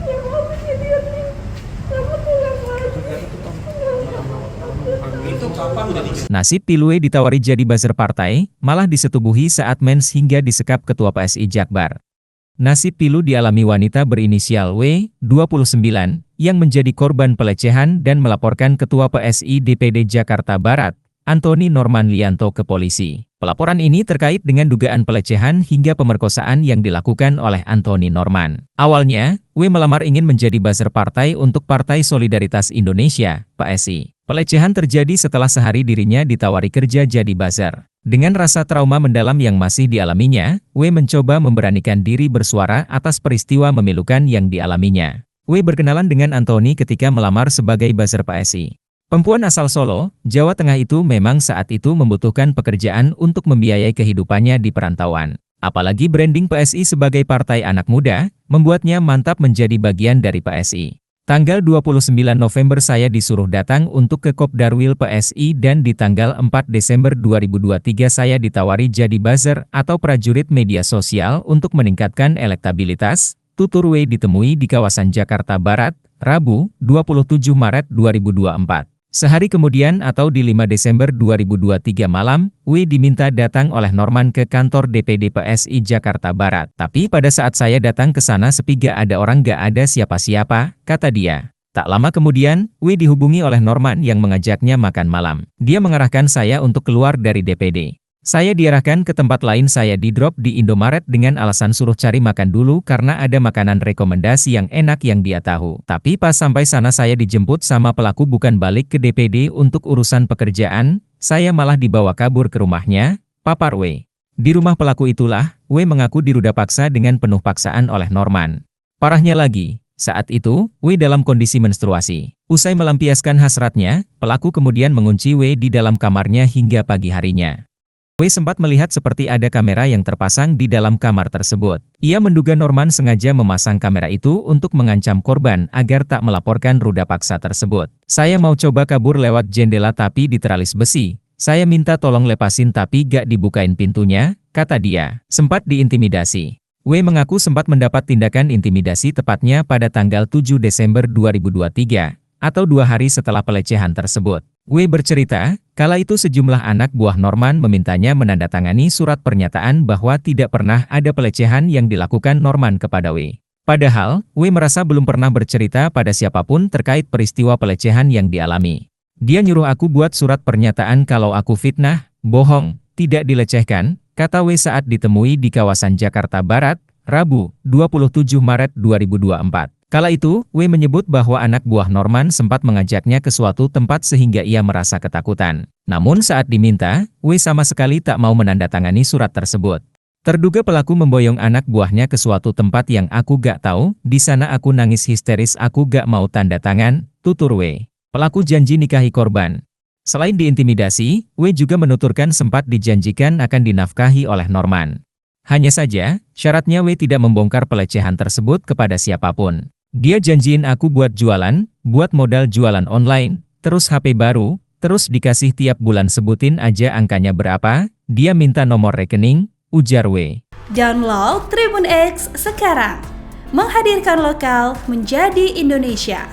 Ya mau kejadian ini. Kamu pulang lagi. Itu kapan udah dijadikan? Nasib Pilue ditawari jadi buzzer partai, malah disetubuhi saat mens hingga disekap Ketua PSI Jakbar. Nasib pilu dialami wanita berinisial W, 29, yang menjadi korban pelecehan dan melaporkan Ketua PSI DPD Jakarta Barat, Antoni Norman Lianto ke polisi. Pelaporan ini terkait dengan dugaan pelecehan hingga pemerkosaan yang dilakukan oleh Antoni Norman. Awalnya, W melamar ingin menjadi buzzer partai untuk Partai Solidaritas Indonesia, PSI. Pelecehan terjadi setelah sehari dirinya ditawari kerja jadi buzzer. Dengan rasa trauma mendalam yang masih dialaminya, W mencoba memberanikan diri bersuara atas peristiwa memilukan yang dialaminya. W berkenalan dengan Antoni ketika melamar sebagai buzzer PSI. Perempuan asal Solo, Jawa Tengah itu memang saat itu membutuhkan pekerjaan untuk membiayai kehidupannya di perantauan. Apalagi branding PSI sebagai partai anak muda, membuatnya mantap menjadi bagian dari PSI. Tanggal 29 November saya disuruh datang untuk ke Kopdarwil PSI dan di tanggal 4 Desember 2023 saya ditawari jadi buzzer atau prajurit media sosial untuk meningkatkan elektabilitas. Tutur W ditemui di kawasan Jakarta Barat, Rabu, 27 Maret 2024. Sehari kemudian atau di 5 Desember 2023 malam, W diminta datang oleh Norman ke kantor DPD PSI Jakarta Barat. Tapi pada saat saya datang ke sana sepi gak ada orang, gak ada siapa-siapa, kata dia. Tak lama kemudian, W dihubungi oleh Norman yang mengajaknya makan malam. Dia mengarahkan saya untuk keluar dari DPD. Saya diarahkan ke tempat lain, saya di-drop di Indomaret dengan alasan suruh cari makan dulu karena ada makanan rekomendasi yang enak yang dia tahu. Tapi pas sampai sana saya dijemput sama pelaku, bukan balik ke DPD untuk urusan pekerjaan, saya malah dibawa kabur ke rumahnya, papar W. Di rumah pelaku itulah, W mengaku diruda paksa dengan penuh paksaan oleh Norman. Parahnya lagi, saat itu, W dalam kondisi menstruasi. Usai melampiaskan hasratnya, pelaku kemudian mengunci W di dalam kamarnya hingga pagi harinya. W sempat melihat seperti ada kamera yang terpasang di dalam kamar tersebut. Ia menduga Norman sengaja memasang kamera itu untuk mengancam korban agar tak melaporkan ruda paksa tersebut. Saya mau coba kabur lewat jendela tapi diteralis besi. Saya minta tolong lepasin tapi gak dibukain pintunya, kata dia. Sempat diintimidasi. W mengaku sempat mendapat tindakan intimidasi tepatnya pada tanggal 7 Desember 2023, atau 2 hari setelah pelecehan tersebut. W bercerita, kala itu sejumlah anak buah Norman memintanya menandatangani surat pernyataan bahwa tidak pernah ada pelecehan yang dilakukan Norman kepada W. Padahal, W merasa belum pernah bercerita pada siapapun terkait peristiwa pelecehan yang dialami. Dia nyuruh aku buat surat pernyataan kalau aku fitnah, bohong, tidak dilecehkan, kata W saat ditemui di kawasan Jakarta Barat, Rabu, 27 Maret 2024. Kala itu, W menyebut bahwa anak buah Norman sempat mengajaknya ke suatu tempat sehingga ia merasa ketakutan. Namun saat diminta, W sama sekali tak mau menandatangani surat tersebut. Terduga pelaku memboyong anak buahnya ke suatu tempat yang aku gak tahu, di sana aku nangis histeris, aku gak mau tanda tangan, tutur W. Pelaku janji nikahi korban. Selain diintimidasi, W juga menuturkan sempat dijanjikan akan dinafkahi oleh Norman. Hanya saja, syaratnya W tidak membongkar pelecehan tersebut kepada siapapun. Dia janjiin aku buat jualan, buat modal jualan online, terus HP baru, terus dikasih tiap bulan, sebutin aja angkanya berapa, dia minta nomor rekening, ujar W. Download Tribun X sekarang. Menghadirkan lokal menjadi Indonesia.